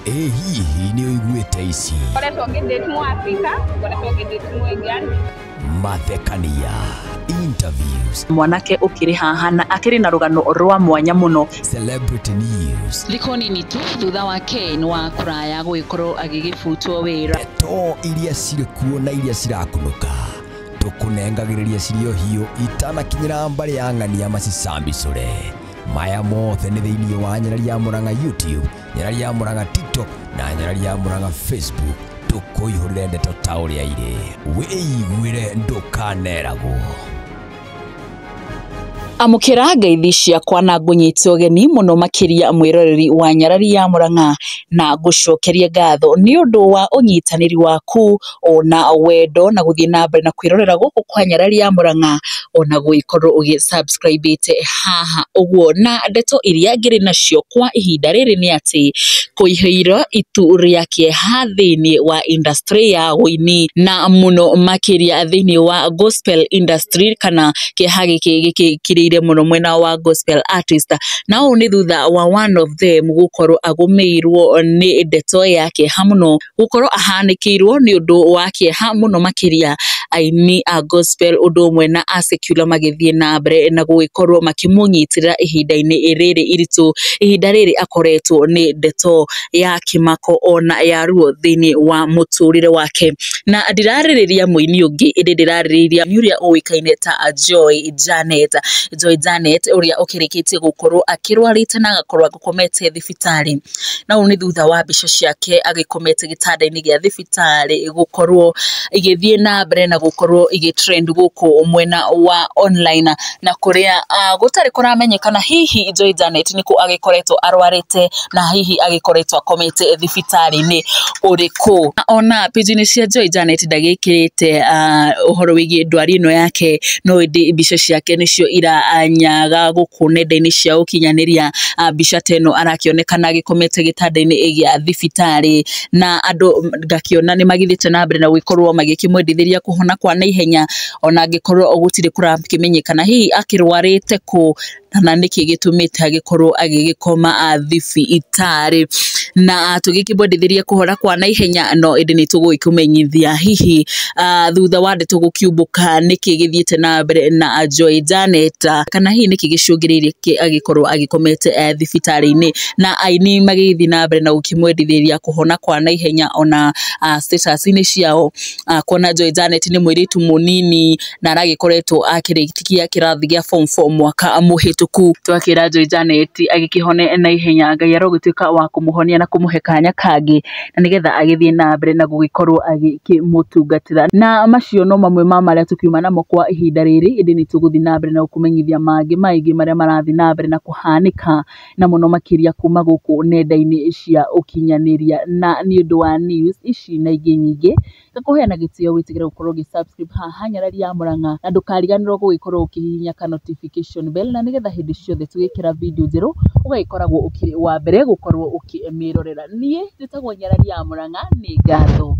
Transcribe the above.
hihi nĩ ũiguĩte ici? Ngoretwo ngĩdate Mũafrika, ngoretwo ngĩdate Mũindian. Mathekania interviews, mwanake ukiri haha na akiri na rugano rwa mwanya muno. Celebrity news, Thikoni ni tu thutha wa Ken wa kuraya guikorwo agigibutwo wira. to iria cirĩ kuo na iria cirakunuka tukunengagĩrĩria cirio hiũ itanakinyĩra mbarĩ ya ng'ania macicambicũre. Maya mothe nĩ thĩinĩ wa Nyarari ya Mũrang'a YouTube, Nyarari ya Mũrang'a TikTok na Nyarari ya Mũrang'a Facebook. Tukuihũrĩre ndeto ta ũrĩa irĩ, wĩiguĩre ndũkaneragwo. Amukira ngeithi ciakwa na ngunyite ũgeni muno makiria mwiroreri wa Nyarari ya Mũrang'a na gucokeria ngatho ni undu wa unyitaniri waku ona wendo na guthie na mbere na kwirorera guku kwa Nyarari ya Mũrang'a ona guikorwo ugisubscribete haha uguo. Na ndeto iria ngiri nacio kwa ihinda riri ni ati kuiheira itu ria kieha thiini wa industry ya uini na muno makiria thiini wa gospel industry kana kieha giki kirire muno mwena wa gospel artist. Na ni thutha wa one of them gukorwo agumeirwo ni ndeto yake hamuno gukorwo ahanikirwo ni undu wa kieha muno makiria aini a gospel undu umwe na secular magithie na mbere na guikorwo makimunyitirira ihinda-ini iriri iritu, ihinda riri akoretwo ni ndeto ya kimako ona ya ruo thiini wa muturire wake. Na ndiraririria muini ungi indi ndiraririria uria uikaine ta Joy Janet uria ukirikitie gukorwo akirwarite na agakorwo agukomete thibitari. Na ni thutha wa mbica ciake agikomete gitanda-ini gia thibitari gukorwo igithie na mbere na gukorwo igitrend guku mwena wa online na kuria gutari kuramenyekana hihi Joy Janet niku agikoretwo arwarite na hihi agikoretwo akomete thibitari-ini uriku. Ona page-ini cia Joy Janet ndagikirite uhoro wigie ndwari ino yake, no indi mbica ciake nicio iranyaga guku nenda-ini cia ukinyaniria. Mbica teno arakionekana agikomete gitanda-ini gia thibitari na andu ngakiona ni magithite na mbere na guikorwo magikimwendithiria kuhona kwa naihenya ona angikorwo gutire kurakimenyekana hihi akirwarite ku na niki gitumite agikorwo agigikoma thibitari. Na tugikibondithiria kuhona kwa naihenya no indi ni tuguikumenyithia hihi thutha wa ndeto gukiumbuka niki githiite na mbere na Joy Janet kana hihi niki gicungiririe agikorwo agikomete thibitari-ini na aini magithi na mbere na gukimwendithiria kuhona kwa naihenya ona status-ini ciao kuona Joy Janet ni mwiritu munini na aragikoretwo akirikia kirathi gia form 4 mwaka muhituku. Twakira Joy Janet agikihone na ihenya Ngai arogituika wa kumuhonia na kumuhe kanya kangi na nigetha agithie na mbere na gugikorwo agikimutungatira. Na macio no mamwe ma maria tukiuma namo kwa ihinda riri, indi ni tuguthi na mbere na kumenyithia mangi maingi maria marathi na mbere na kuhanika na muno makiria kuma guku nenda-ini cia ukinyaniria. Na ni undu wa news ici na ingi nyingi ngakuheana gitio witigire gukorwo ugisubscribe haha Nyarari ya Mũrang'a na ndukariganirwo gugikorwo ukihihinya ka notification bell na nigetha hindi ciothe tugikira video njeru ugagikoragwo ukiri wa mbere gukorwo ukimirorera. Nie njitagwo Nyarari ya Mũrang'a, ni ngatho.